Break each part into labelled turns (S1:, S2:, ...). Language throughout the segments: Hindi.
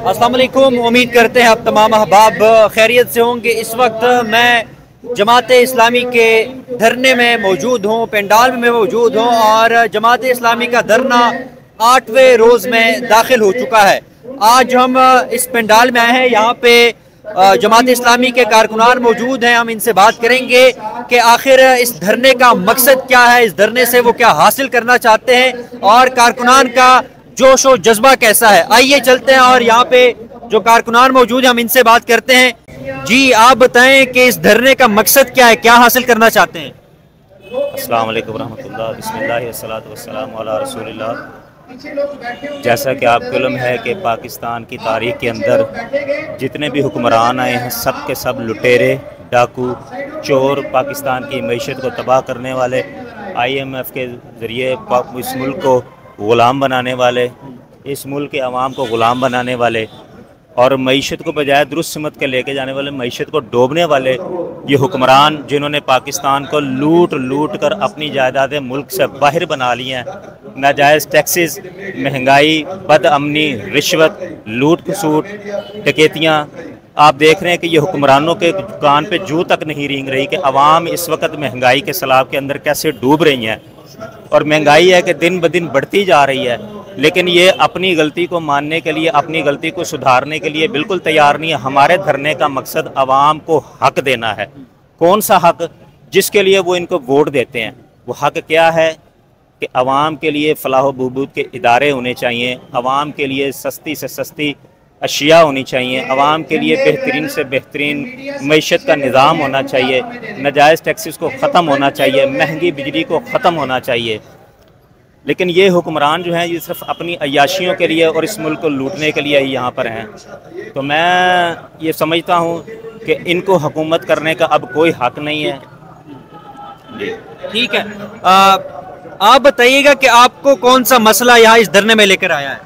S1: अस्सलाम वालेकुम। उम्मीद करते हैं आप तमाम अहबाब खैरियत से होंगे। इस वक्त मैं जमात इस्लामी के धरने में मौजूद हूँ, पंडाल में मौजूद हूँ और जमात इस्लामी का धरना 8वें रोज़ में दाखिल हो चुका है। आज हम इस पंडाल में आए हैं, यहाँ पे जमात इस्लामी के कारकुनान मौजूद हैं। हम इनसे बात करेंगे कि आखिर इस धरने का मकसद क्या है, इस धरने से वो क्या हासिल करना चाहते हैं और कारकुनान का जोश और जज्बा कैसा है। आइए चलते हैं और यहाँ पे जो कारकुनान मौजूद है हम इनसे बात करते हैं। जी आप बताएं कि इस धरने का मकसद क्या है, क्या हासिल करना चाहते हैं।
S2: अस्सलाम वालेकुम रहमतुल्लाह, बिस्मिल्लाह वस्सलातु वस्सलामु अला रसूलिल्लाह। जैसा कि आपको इल्म है कि पाकिस्तान की तारीख़ के अंदर जितने भी हुक्मरान आए हैं सब के सब लुटेरे, डाकू, चोर, पाकिस्तान की मईशत को तबाह करने वाले, IMF के ज़रिए इस मुल्क को ग़ुलाम बनाने वाले, इस मुल्क के अवाम को ग़ुलाम बनाने वाले और मईशत को बजाय दुरुस्त समत के लेके जाने वाले, मईशत को डोबने वाले ये हुक्मरान जिन्होंने पाकिस्तान को लूट लूट कर अपनी जायदादें मुल्क से बाहर बना ली हैं। नाजायज़ टैक्सेस, महंगाई, बदअमनी, रिश्वत, लूट खसूट, डकैतियाँ, आप देख रहे हैं कि ये हुक्मरानों के कान पे जू तक नहीं रेंग रही कि अवाम इस वक्त महंगाई के सैलाब के अंदर कैसे डूब रही हैं। और महंगाई है कि दिन ब दिन बढ़ती जा रही है, लेकिन ये अपनी गलती को मानने के लिए, अपनी गलती को सुधारने के लिए बिल्कुल तैयार नहीं है। हमारे धरने का मकसद अवाम को हक देना है। कौन सा हक? जिसके लिए वो इनको वोट देते हैं। वो हक क्या है कि अवाम के लिए फलाह बहबूद के इदारे होने चाहिए, अवाम के लिए सस्ती से सस्ती अशिया होनी चाहिए, अवाम के लिए बेहतरीन से बेहतरीन मईशत का निज़ाम होना चाहिए, नाजायज़ टैक्सेस को ख़त्म होना चाहिए, महंगी बिजली को ख़त्म होना चाहिए। लेकिन ये हुक्मरान जो हैं ये सिर्फ अपनी अय्याशियों के लिए और इस मुल्क को लूटने के लिए ही यहाँ पर हैं। तो मैं ये समझता हूँ कि इनको हुकूमत करने का अब कोई हक नहीं है।
S1: ठीक है, आप बताइएगा कि आपको कौन सा मसला यहाँ इस धरने में लेकर आया है।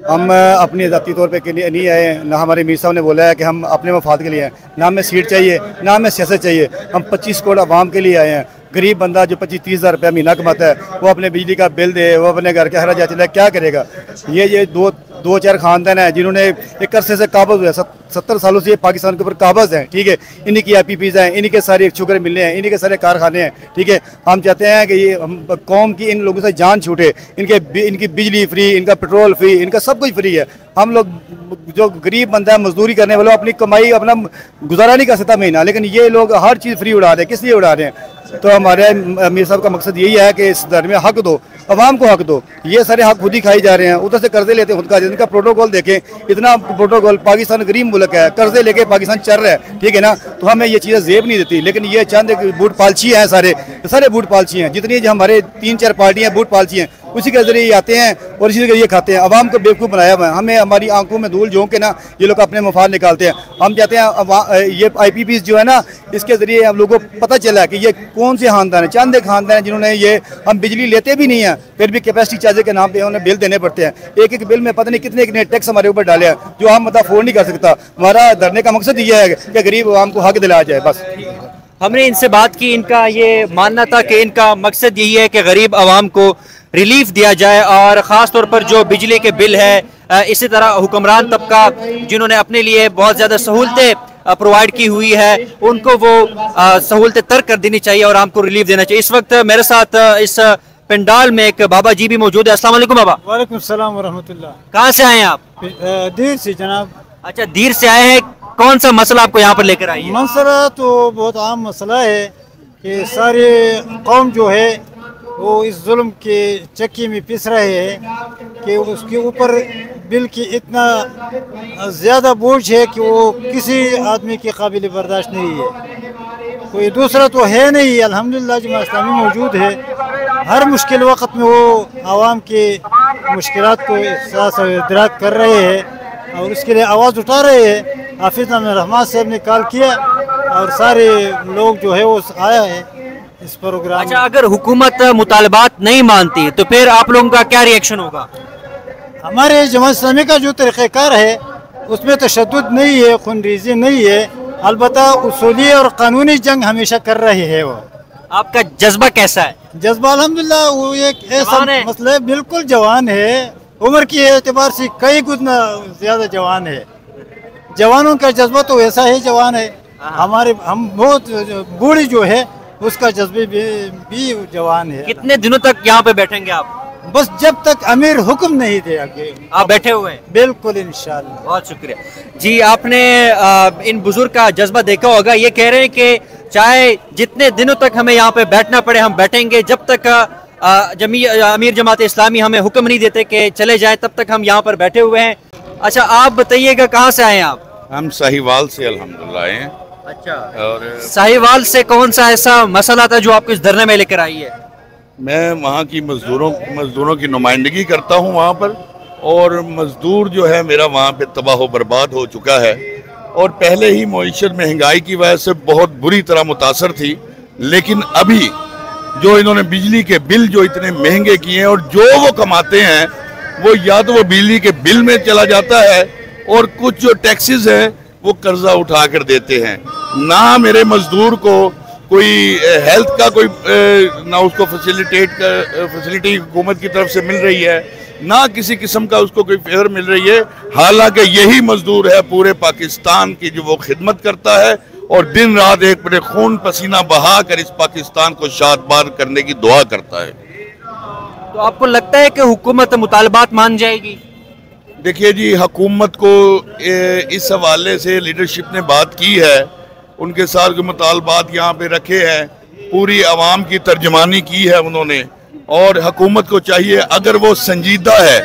S3: हम अपने ज़ाती तौर पे के लिए नहीं आए, ना हमारे मीर साहब ने बोला है कि हम अपने मफाद के लिए आए, ना हमें सीट चाहिए, ना हमें सियासत चाहिए। हम 25 करोड़ आवाम के लिए आए हैं। गरीब बंदा जो 25-30 हज़ार रुपया महीना कमाता है वो अपने बिजली का बिल दे, वो अपने घर के हरा चला क्या करेगा। ये दो चार खानदान हैं जिन्होंने एक अरसे से काबज़ हुए, 70 सालों से ये पाकिस्तान के ऊपर काबज़ हैं। ठीक है, इन्हीं की IPPs हैं, इन्हीं के सारे शुगर मिलने हैं, इन्हीं के सारे कारखाने हैं। ठीक है, हम चाहते हैं कि ये कौम की इन लोगों से जान छूटे। इनकी बिजली फ्री, इनका पेट्रोल फ्री, इनका सब कुछ फ्री है। हम लोग जो गरीब बंदा है, मजदूरी करने वाले, अपनी कमाई अपना गुजारा नहीं कर सकता महीना, लेकिन ये लोग हर चीज़ फ्री उड़ा रहे हैं। किस लिए उड़ा रहे हैं? तो हमारे अमीर साहब का मकसद यही है कि इस धर्म में हक दो, अवाम को हक दो। ये सारे हक खुद ही खाई जा रहे हैं, उधर से कर्जे लेते हैं खुद का। इनका प्रोटोकॉल देखें, इतना प्रोटोकॉल, पाकिस्तान गरीब मुल्क है, कर्जे लेके पाकिस्तान चल रहा है। ठीक है ना, तो हमें ये चीज़ें जेब नहीं देती। लेकिन ये चंद बूट पालची हैं, सारे बूट पालची हैं। जितनी जो हमारे 3-4 पार्टियाँ बूट पालची हैं, उसी के जरिए आते हैं और इसी के जरिए खाते हैं। अवाम को बेवकूफ़ बनाया हुआ है। हमें हमारी आंखों में धूल झोंक के ना ये लोग अपने मफाद निकालते हैं। हम चाहते हैं ये IPPs जो है ना, इसके जरिए हम लोगों को पता चला कि ये कौन से खानदान है। चंद खानदान है जिन्होंने ये, हम बिजली लेते भी नहीं हैं फिर भी कैपेसिटी चार्ज के नाम पे उन्हें बिल देने पड़ते हैं। एक बिल में पता नहीं कितने टैक्स हमारे ऊपर डाले हैं जो हम मतलब अफोर्ड नहीं कर सकता। हमारा धरने का मकसद ये है कि गरीब आवाम को हक दिलाया जाए, बस।
S1: हमने इनसे बात की, इनका ये मानना था कि इनका मकसद यही है कि गरीब आवाम को रिलीफ दिया जाए और ख़ास तौर पर जो बिजली के बिल है, इसी तरह हुक्मरान तबका जिन्होंने अपने लिए बहुत ज़्यादा सहूलतें प्रोवाइड की हुई है उनको वो सहूलतें तर्क कर देनी चाहिए और हमको रिलीफ देना चाहिए। इस वक्त मेरे साथ इस पंडाल में एक बाबा जी भी मौजूद है। अस्सलाम वालेकुम बाबा।
S4: वालेकुम सलाम व रहमतुल्लाह।
S1: कहाँ से आए हैं आप?
S4: दीर से जनाब।
S1: अच्छा, दीर से आए हैं। कौन सा मसला आपको यहाँ पर लेकर आई है?
S4: मसला तो बहुत आम मसला है कि सारे कौम जो है वो इस जुल्म के चक्की में पिस रहे हैं कि उसके ऊपर बिल की इतना ज़्यादा बोझ है कि वो किसी आदमी के काबिल बर्दाश्त नहीं है। कोई दूसरा तो है नहीं। अल्हम्दुलिल्लाह जमात इस्लामी मौजूद है। हर मुश्किल वक़्त में वो आवाम के मुश्किलात को एहसास और इदराक कर रहे हैं और उसके लिए आवाज़ उठा रहे हैं। हाफिज़ रहमान साहब ने कॉल किया और सारे लोग जो है वो आया है इस प्रोग्राम।
S1: अच्छा, अगर हुकूमत मुतालबात नहीं मानती तो फिर आप लोगों का क्या रिएक्शन होगा?
S4: हमारे जमात इस्लामी का जो तरीक़ाकार है उसमें तशद्दुद नहीं है, खूनरेज़ी नहीं है, अलबत्ता उसूली और कानूनी जंग हमेशा कर रहे हैं। वो
S1: आपका जज्बा कैसा है?
S4: जज्बा अल्हम्दुलिल्लाह वो एक ऐसा मसला है, बिल्कुल जवान है, उम्र के एतबार से कई गुना ज़्यादा जवान है। जवानों का जज्बा तो ऐसा ही जवान है। हम बहुत बूढ़ी जो है उसका जज्बे भी जवान है।
S1: कितने दिनों तक यहाँ पे बैठेंगे आप?
S4: बस जब तक अमीर हुक्म नहीं दे आगे
S1: आप बैठे हुए हैं?
S4: बिल्कुल इंशाल्लाह।
S1: बहुत शुक्रिया जी। आपने इन बुजुर्ग का जज्बा देखा होगा। ये कह रहे हैं कि चाहे जितने दिनों तक हमें यहाँ पे बैठना पड़े हम बैठेंगे, जब तक अमीर जमात इस्लामी हमें हुक्म नहीं देते कि चले जाएं तब तक हम यहाँ पर बैठे हुए हैं। अच्छा, आप बताइएगा कहाँ से आए हैं आप?
S5: हम साहिवाल से अल्हम्दुलिल्लाह आए हैं।
S1: अच्छा,
S5: और
S1: साहिवाल से कौन सा ऐसा मसला था जो आपको इस धरने में लेकर आई है?
S5: मैं वहाँ की मजदूरों की नुमाइंदगी करता हूँ वहाँ पर, और मजदूर जो है मेरा वहाँ पे तबाह बर्बाद हो चुका है, और पहले ही मईशत महंगाई की वजह से बहुत बुरी तरह मुतासर थी। लेकिन अभी जो इन्होंने बिजली के बिल जो इतने महंगे किए हैं, और जो वो कमाते हैं वो या तो वो बिजली के बिल में चला जाता है, और कुछ जो टैक्सेस हैं वो कर्जा उठा कर देते हैं। ना मेरे मजदूर को कोई हेल्थ का कोई ना उसको फैसिलिटी हुकूमत की तरफ से मिल रही है, ना किसी किस्म का उसको कोई फेवर मिल रही है। हालांकि यही मजदूर है पूरे पाकिस्तान की जो वो खिदमत करता है, और दिन रात एक बड़े खून पसीना बहा कर इस पाकिस्तान को शादबाद करने की दुआ करता है।
S1: तो आपको लगता है कि हुकूमत मुतालबात मान जाएगी?
S5: देखिए जी, हुकूमत को इस हवाले से लीडरशिप ने बात की है, उनके साथ जो मुतालबात यहाँ पे रखे हैं, पूरी आवाम की तर्जमानी की है उन्होंने। और हुकूमत को चाहिए, अगर वो संजीदा है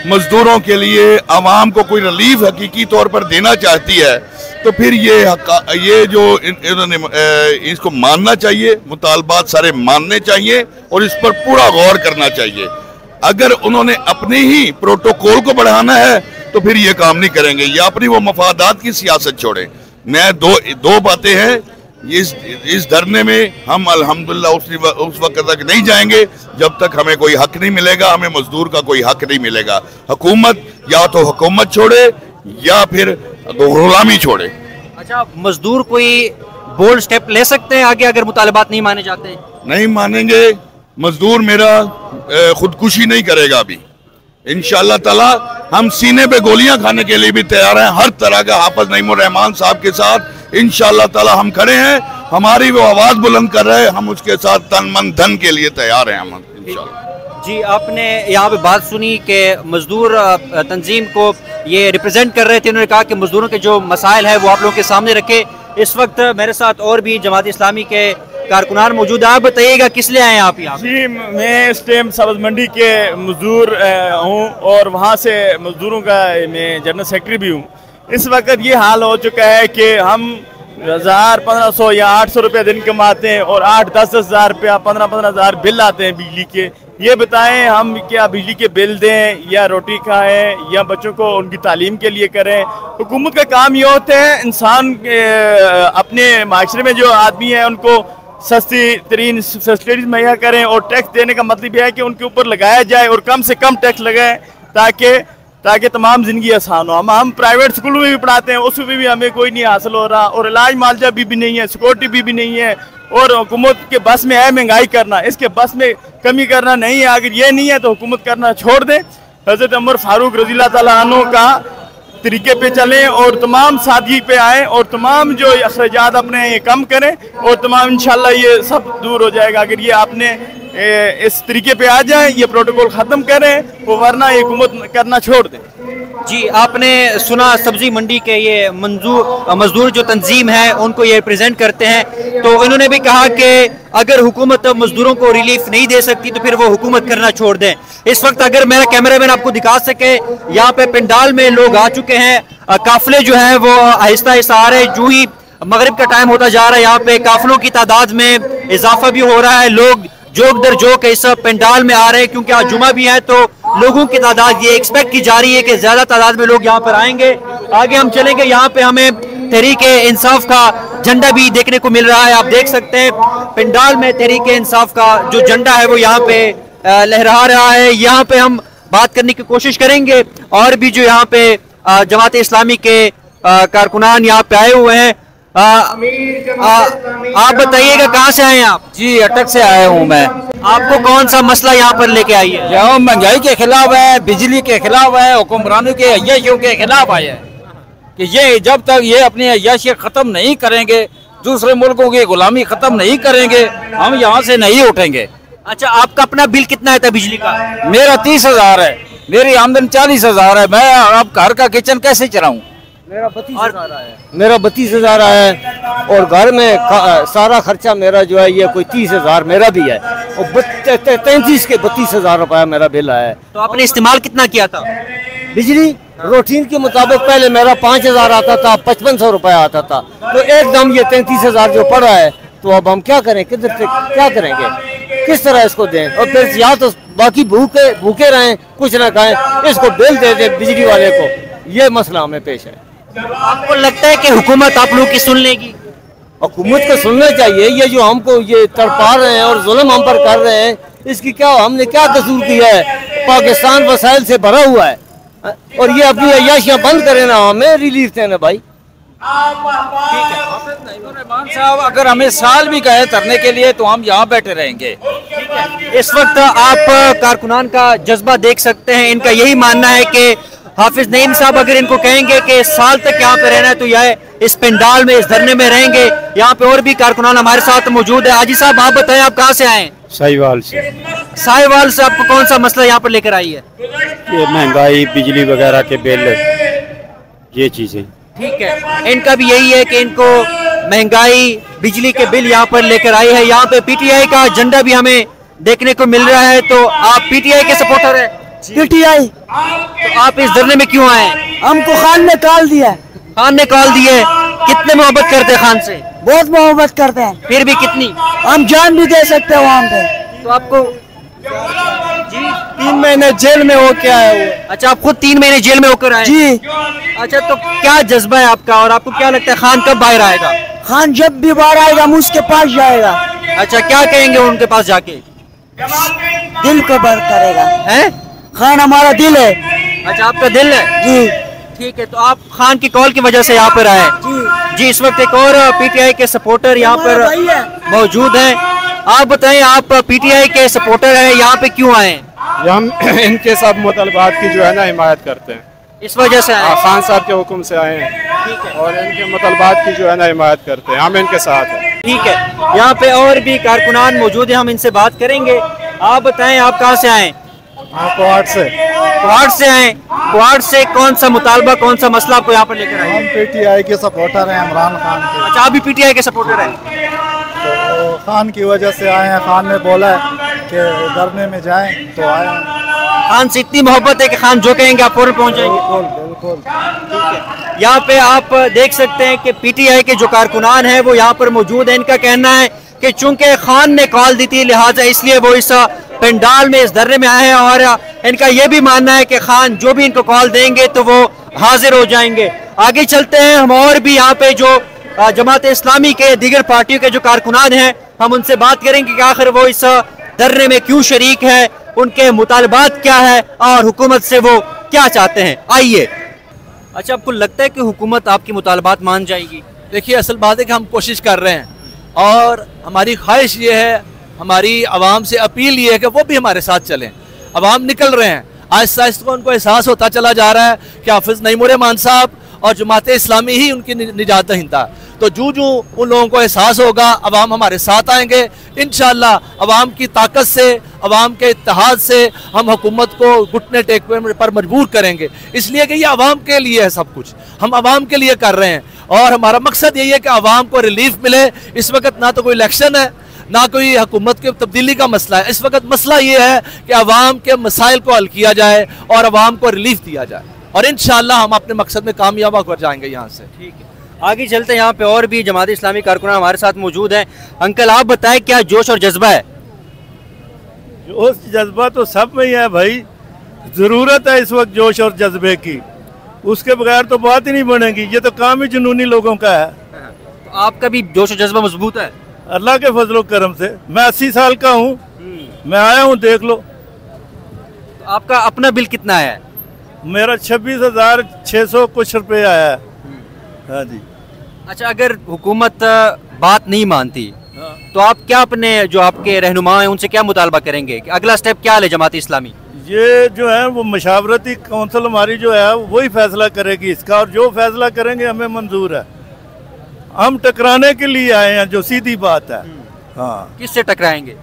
S5: मजदूरों के लिए, आवाम को कोई रिलीफ हकीकी तौर पर देना चाहती है, तो फिर ये जो इन्होंने इसको मानना चाहिए, मुतालबात सारे मानने चाहिए और इस पर पूरा गौर करना चाहिए। अगर उन्होंने अपने ही प्रोटोकॉल को बढ़ाना है तो फिर ये काम नहीं करेंगे, या अपनी वो मफादात की सियासत छोड़ें। मैं दो बातें हैं, इस धरने में हम अल्हम्दुलिल्लाह उस वक्त तक नहीं जाएंगे जब तक हमें कोई हक नहीं मिलेगा, हमें मजदूर का कोई हक नहीं मिलेगा। हुकूमत या तो हुकूमत छोड़े या फिर गुलामी छोड़े।
S1: अच्छा, मजदूर कोई बोल्ड स्टेप ले सकते हैं आगे अगर मुतालबात नहीं माने जाते?
S5: नहीं मानेंगे मजदूर, मेरा खुदकुशी नहीं करेगा अभी इंशाअल्लाह ताला। हम सीने पे गोलियां खाने के लिए भी तैयार हैं, हर तरह का। हाफिज नईमुर रहमान साहब के साथ इंशाअल्लाह ताला हम खड़े हैं, हमारी वो आवाज बुलंद कर रहे हैं, हम उसके साथ तन मन धन के लिए तैयार हैं हम इंशाअल्लाह।
S1: जी, आपने यहाँ पे बात सुनी कि मजदूर तंजीम को ये रिप्रेजेंट कर रहे थे, उन्होंने कहा कि मजदूरों के जो मसाइल है वो आप लोगों के सामने रखे। इस वक्त मेरे साथ और भी जमात इस्लामी के कारकुनान मौजूद है। आप बताइएगा किस लिए आए हैं आप यहाँ?
S6: जी, मैं इस टाइम सब्ज मंडी के मजदूर हूँ, और वहाँ से मजदूरों का मैं जनरल सेक्रेटरी भी हूँ। इस वक्त ये हाल हो चुका है कि हम 1500 या 800 रुपये दिन कमाते हैं, और 8-10 हज़ार रुपया 15-15 हज़ार बिल आते हैं बिजली के। ये बताएं हम क्या बिजली के बिल दें, या रोटी खाएं, या बच्चों को उनकी तालीम के लिए करें? हुकूमत का काम ये होता है इंसान अपने माशरे में जो आदमी है उनको सस्ती तरीन फैसिलिटीज मुहैया करें, और टैक्स देने का मतलब यह है कि उनके ऊपर लगाया जाए और कम से कम टैक्स लगाएं ताकि तमाम ज़िंदगी आसान हो। हम प्राइवेट स्कूल में भी पढ़ाते हैं, उसमें भी हमें कोई नहीं हासिल हो रहा, और इलाज मालजा भी नहीं है, सिक्योरिटी भी नहीं है, और हुकूमत के बस में है महंगाई करना, इसके बस में कमी करना नहीं है। अगर ये नहीं है तो हुकूमत करना छोड़ दें, हज़रत उमर फारूक रज़ियल्लाह ताला अन्हु का तरीके पे चलें, और तमाम सादगी पे आएँ, और तमाम जो अखराजात अपने ये कम करें, और तमाम इंशाल्लाह ये सब दूर हो जाएगा। अगर ये आपने इस तरीके पे आ जाए, ये प्रोटोकॉल ख़त्म करें, वो वरना ये हुकूमत करना छोड़ दें।
S1: जी, आपने सुना सब्जी मंडी के ये मजदूर जो तंजीम है उनको ये रिप्रेजेंट करते हैं, तो इन्होंने भी कहा कि अगर हुकूमत मजदूरों को रिलीफ नहीं दे सकती तो फिर वो हुकूमत करना छोड़ दें। इस वक्त अगर मेरा कैमरामैन आपको दिखा सके, यहाँ पे पंडाल में लोग आ चुके हैं, काफिले जो है वो आहिस्ता आहिस्ता आ रहे हैं। जो ही मगरिब का टाइम होता जा रहा है, यहाँ पे काफिलों की तादाद में इजाफा भी हो रहा है। लोग जोक दर जोक इस पंडाल में आ रहे हैं, क्योंकि आज जुमा भी है, तो लोगों की तादाद ये एक्सपेक्ट की जा रही है कि ज्यादा तादाद में लोग यहाँ पर आएंगे। आगे हम चलेंगे, यहाँ पे हमें तहरीके इंसाफ का झंडा भी देखने को मिल रहा है। आप देख सकते हैं पंडाल में तहरीके इंसाफ का जो झंडा है वो यहाँ पे लहरा रहा है। यहाँ पे हम बात करने की कोशिश करेंगे, और भी जो यहाँ पे जमात इस्लामी के कारकुनान यहाँ पे आए हुए हैं। आप बताइएगा कहाँ से आए हैं आप?
S7: जी अटक से आया हूँ मैं।
S1: आपको कौन सा मसला यहाँ पर लेके आई है?
S7: यहाँ महंगाई के खिलाफ है, बिजली के खिलाफ है, हुक्मरानों के अय्याशियों के खिलाफ आए हैं कि ये जब तक ये अपनी अय्याशी खत्म नहीं करेंगे, दूसरे मुल्कों की गुलामी खत्म नहीं करेंगे, हम यहाँ से नहीं उठेंगे।
S1: अच्छा, आपका अपना बिल कितना है बिजली का?
S7: मेरा 30,000 है, मेरी आमदन 40,000 है। मैं अब घर का किचन कैसे चलाऊं? मेरा 32,000 है। मेरा 32,000 है और घर में सारा खर्चा मेरा जो है ये कोई 30,000 मेरा भी है और 33 के 32,000 रुपया मेरा बिल है।
S1: तो आपने इस्तेमाल कितना किया था
S7: बिजली? रूटीन के मुताबिक पहले मेरा 5,000 आता था, 5500 रुपया आता था, तो एकदम ये 33,000 जो पड़ा है, तो अब हम क्या करें? किधर से क्या करेंगे? किस तरह इसको दें? और फिर या तो बाकी भूखे रहें, कुछ ना खाएं, इसको बिल दे दे बिजली वाले को। ये मसला हमें पेश है।
S1: आपको लगता है कि हुकूमत आप लोग की सुन लेगी?
S7: हुकूमत को सुनना चाहिए। ये जो हमको ये तड़पा रहे हैं और जुल्म हम पर कर रहे हैं, इसकी क्या हमने क्या कसूर किया है? पाकिस्तान वसाइल से भरा हुआ है और ये अपनी अय्याशियां बंद करें ना, हमें रिलीफ देना भाई। साहब अगर हमें साल भी कहे तरने के लिए तो हम यहाँ बैठे रहेंगे।
S1: इस वक्त आप कारकुनान का जज्बा देख सकते हैं। इनका यही मानना है कि हाफिज नईम साहब अगर इनको कहेंगे कि साल तक यहाँ पे रहना है तो यह इस पंडाल में, इस धरने में रहेंगे। यहाँ पे और भी कारकुनान हमारे साथ मौजूद है। हाजी साहब, आप बताएं, आप कहाँ से आए?
S3: साहिवाल से।
S1: साहिवाल से आपको कौन सा मसला यहाँ पर लेकर आई है?
S3: ये महंगाई, बिजली वगैरह के बिल, ये चीजें।
S1: ठीक है, इनका भी यही है कि इनको महंगाई, बिजली के बिल यहाँ पर लेकर आई है। यहाँ पे पीटीआई का झंडा भी हमें देखने को मिल रहा है। तो आप पीटीआई के सपोर्टर है?
S8: पीटीआई।
S1: तो आप इस धरने में क्यों आए?
S8: हमको खान ने कॉल दिया।
S1: खान ने कॉल दी है? कितने मोहब्बत करते हैं खान से?
S8: बहुत मोहब्बत करते हैं।
S1: फिर भी कितनी?
S8: हम जान भी दे सकते हैं वहाँ पे।
S1: तो आपको
S8: जी 3 महीने जेल में हो के आए हुए।
S1: अच्छा, आप खुद 3 महीने जेल में होकर आए?
S8: जी।
S1: अच्छा, तो क्या जज्बा है आपका और आपको क्या लगता है खान कब बाहर आएगा?
S8: खान जब भी बाहर आएगा हम उसके पास जाएगा।
S1: अच्छा, क्या कहेंगे उनके पास जाके?
S8: दिल को बर करेगा।
S1: हैं?
S8: खान हमारा दिल है।
S1: अच्छा, आपका दिल है?
S8: जी।
S1: ठीक है, तो आप खान की कॉल की वजह से यहाँ पर आए? जी। इस वक्त एक और पीटीआई के सपोर्टर यहाँ पर मौजूद हैं। आप बताएं, आप पीटीआई के सपोर्टर हैं, यहाँ पे क्यों आए?
S3: हम इनके सब मुतालबात की जो है ना हिमायत करते हैं,
S1: इस वजह से आए?
S3: खान साहब के हुक्म से आए हैं और इनके मुतालबात की जो है ना हिमायत करते हैं। हम इनके साथ हैं।
S1: ठीक है, यहाँ पे और भी कारकुनान मौजूद हैं, हम इनसे बात करेंगे। आप बताएं, आप कहाँ से आए?
S3: क्वाड से।
S1: क्वाड से आए? क्वाड से कौन सा मुतालबा, कौन सा मसला आपको यहाँ पर लेकर आए?
S3: हम पीटीआई के सपोर्टर हैं, इमरान खान के।
S1: अच्छा, आप भी पीटीआई के सपोर्टर हैं?
S3: तो खान की वजह से आए हैं। खान ने बोला है कि धरने में जाएं तो आए।
S1: खान से इतनी मोहब्बत है कि खान जो कहेंगे आप फौरन पहुँच जाएंगे?
S3: बिल्कुल।
S1: यहाँ पे आप देख सकते हैं कि पीटीआई के जो कारकुनान हैं वो यहाँ पर मौजूद हैं। इनका कहना है कि चूंकि खान ने कॉल दी थी, लिहाजा इसलिए वो इस पंडाल में, इस धरने में आए हैं। और इनका यह भी मानना है कि खान जो भी इनको कॉल देंगे तो वो हाजिर हो जाएंगे। आगे चलते हैं, हम और भी यहाँ पे जो जमात इस्लामी के दीगर पार्टियों के जो कारकुनान हैं, हम उनसे बात करेंगे कि आखिर वो इस धरने में क्यों शरीक है, उनके मुतालबात क्या है और हुकूमत से वो क्या चाहते हैं। आइए। अच्छा, आपको लगता है कि हुकूमत आपकी मुतालबात मान जाएगी?
S9: देखिए, असल बात है कि हम कोशिश कर रहे हैं और हमारी ख्वाहिश ये है, हमारी आवाम से अपील ये है कि वो भी हमारे साथ चलें। आवाम निकल रहे हैं, आहिस्ता आहिस्ता उनको एहसास होता चला जा रहा है कि हाफिज नईम रहमान साहब और जमात इस्लामी ही उनकी निजात दहिंदा। तो जो उन लोगों को एहसास होगा, अवाम हमारे साथ आएंगे इंशाअल्लाह। अवाम की ताकत से, अवाम के इत्तेहाद से हम हुकूमत को घुटने टेकने पर मजबूर करेंगे, इसलिए कि ये अवाम के लिए है सब कुछ, हम अवाम के लिए कर रहे हैं। और हमारा मकसद यही है कि अवाम को रिलीफ मिले। इस वक्त ना तो कोई इलेक्शन है, ना कोई हुकूमत की तब्दीली का मसला है। इस वक्त मसला ये है कि अवाम के मसाइल को हल किया जाए और अवाम को रिलीफ दिया जाए, और इंशाअल्लाह हम अपने मकसद में कामयाब हो जाएंगे यहाँ से।
S1: ठीक है, आगे चलते हैं। यहाँ पे और भी जमात इस्लामी कारकुनान हमारे साथ मौजूद हैं। अंकल, आप बताएं, क्या जोश और जज्बा है?
S10: जोश जज्बा तो सब में ही है भाई, जरूरत है इस वक्त जोश और जज्बे की, उसके बगैर तो बात ही नहीं बनेगी। ये तो काम ही जुनूनी लोगों का है।
S1: तो आपका भी जोश और जज्बा मजबूत है?
S10: अल्लाह के फजलो करम से। मैं 80 साल का हूँ, मैं आया हूँ, देख लो।
S1: तो आपका अपना बिल कितना है?
S10: मेरा 26,600 कुछ रुपये आया है। हाँ जी।
S1: अच्छा, अगर हुकूमत बात नहीं मानती तो आप क्या अपने जो आपके रहनुमा हैं उनसे क्या मुतालबा करेंगे? अगला स्टेप क्या है जमात इस्लामी?
S10: ये जो है वो मशावरती कौंसिल हमारी जो है वही फैसला करेगी इसका, और जो फैसला करेंगे हमें मंजूर है। हम टकराने के लिए आए हैं, जो सीधी बात है। हाँ,
S1: किससे टकराएंगे?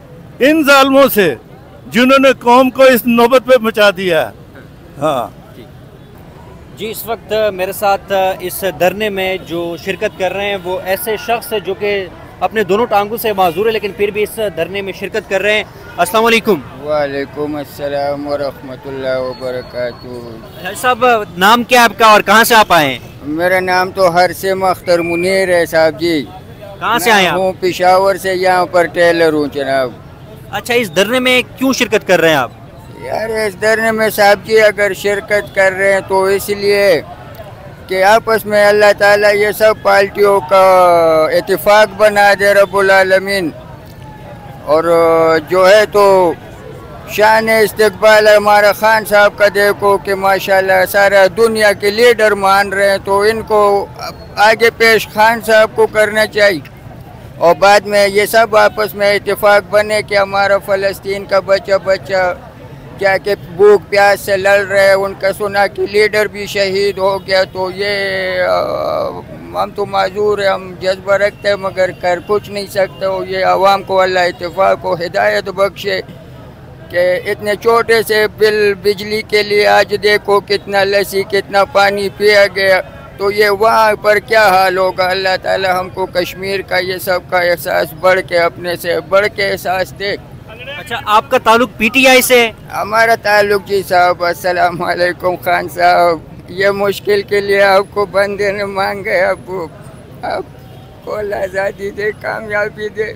S10: इन जालमों से जिन्होंने कौम को इस नौबत पे मचा दिया है। हाँ
S1: जी, इस वक्त मेरे साथ इस धरने में जो शिरकत कर रहे हैं वो ऐसे शख्स है जो कि अपने दोनों टांगों से माजूर है, लेकिन फिर भी इस धरने में शिरकत कर रहे हैं। अस्सलाम वालेकुम।
S11: वालेकुम अस्सलाम व रहमतुल्लाहि व बरकातुहू।
S1: साहब, नाम क्या है आपका और कहाँ से आप आए हैं?
S11: मेरा नाम तो हरसिम अख्तर मुनीर है साहब जी।
S1: कहाँ से आए
S11: हूँ? पेशावर से, यहाँ पर टेलर हूँ जनाब।
S1: अच्छा, इस धरने में क्यों शिरकत कर रहे हैं आप?
S11: यार इस धरने में साहब जी अगर शिरकत कर रहे हैं तो इसलिए कि आपस में अल्लाह ताला ये सब पार्टियों का इत्तेफाक बना दे रब्बुल आलमीन, और जो है तो शान इस्तकबाल हमारा खान साहब का देखो कि माशाल्लाह सारा दुनिया के लीडर मान रहे हैं, तो इनको आगे पेश खान साहब को करना चाहिए, और बाद में ये सब आपस में इत्तेफाक बने कि हमारा फ़लस्तीन का बच्चा क्या के भूख प्यास से लड़ रहे हैं, उनका सुना कि लीडर भी शहीद हो गया, तो ये हम तो माजूर है, हम जज्बा रखते हैं मगर कर कुछ नहीं सकते हो। ये आवाम को अल्लाह इत्तेफाक को हिदायत बख्शे कि इतने छोटे से बिजली के लिए आज देखो कितना लस्सी कितना पानी पिया गया, तो ये वहाँ पर क्या हाल होगा। अल्लाह ताला हमको कश्मीर का ये सब का एहसास बढ़ के अपने से बढ़ के एहसास दे।
S1: अच्छा, आपका ताल्लुक पीटीआई से?
S11: हमारा ताल्लुक जी साहब। अस्सलाम वालेकुम खान साहब, ये मुश्किल के लिए आपको बंदे ने मांगे, आपको आज़ादी दे, कामयाबी दे।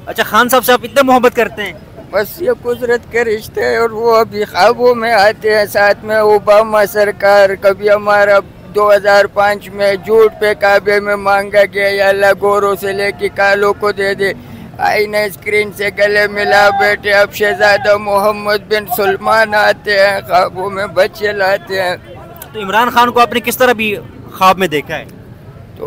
S1: अच्छा, खान साहब से आप इतना मोहब्बत करते हैं?
S11: बस ये कुदरत के रिश्ते हैं, और वो अभी ख्वाबों में आते हैं। साथ में ओबामा सरकार, कभी हमारा 2005 में झूठ पे काबे में मांगा गया, या अल्लाह गोरों से लेके कालों को दे दे, आईने स्क्रीन से गले मिला बैठे। अब शहजादा मोहम्मद बिन सलमान आते हैं, ख्वाबों में बच्चे लाते हैं।
S1: तो इमरान खान को आपने किस तरह भी ख्वाब में देखा है?
S11: तो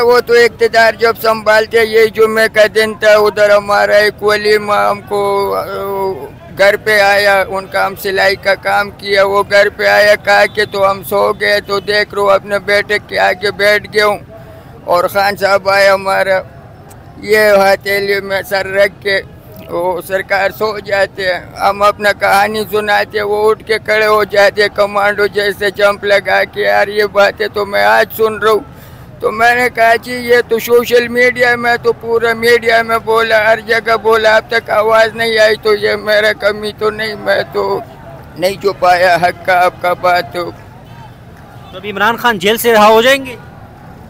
S11: वो तो इक़्तिदार जब संभालते, यही जुम्मे का दिन था, उधर हमारा एक वलीमा हमको घर पे आया, उनका हम सिलाई का काम किया, वो घर पे आया, कहा कि तो हम सो गए, तो देख रो अपने बेटे के आगे बैठ गया हूँ, और खान साहब आया हमारा, ये हथेली में सर रख के वो सरकार सो जाते हैं, हम अपना कहानी सुनाते, वो उठ के खड़े हो जाते कमांडो जैसे जंप लगा के। यार ये बातें तो मैं आज सुन रहा हूँ। तो मैंने कहा जी ये तो सोशल मीडिया में, तो पूरा मीडिया में बोला, हर जगह बोला, अब तक आवाज़ नहीं आई, तो ये मेरा कमी तो नहीं, मैं तो नहीं छुपाया हक का आपका बात। तो
S1: अभी इमरान खान जेल से रहा हो जाएंगे?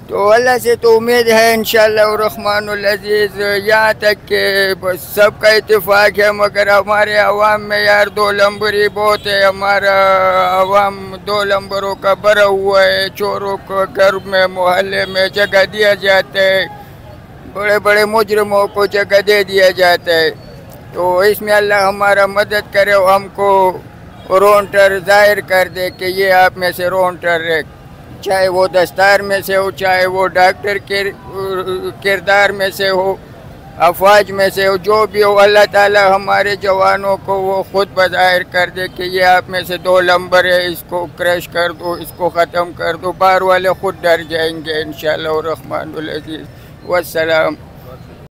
S11: तो अल्लाह से तो उम्मीद है इंशाअल्लाह रहमानुल अज़ीज़, यहाँ तक के बस सबका इत्तेफाक है, मगर हमारे अवाम में यार दो लंबरी बहुत है। हमारा अवाम दो लंबरों का भरा हुआ है, चोरों को घर में मोहल्ले में जगह दिया जाता है, बड़े बड़े मुजरिमों को जगह दे दिया जाता है। तो इसमें अल्लाह हमारा मदद करे, हमको रोंटर जाहिर कर दे कि ये आप में से रोंटर है, चाहे वो दस्तार में से हो, चाहे वो डॉक्टर के किरदार में से हो, अफवाज में से हो, जो भी हो, अल्लाह ताला हमारे जवानों को वो खुद बज़ाहिर कर दे कि ये आप में से दो नंबर है, इसको क्रश कर दो, इसको ख़त्म कर दो। बाहर वाले खुद डर जाएंगे इंशाअल्लाह रहमानुल अज़ीज़। वस्सलाम।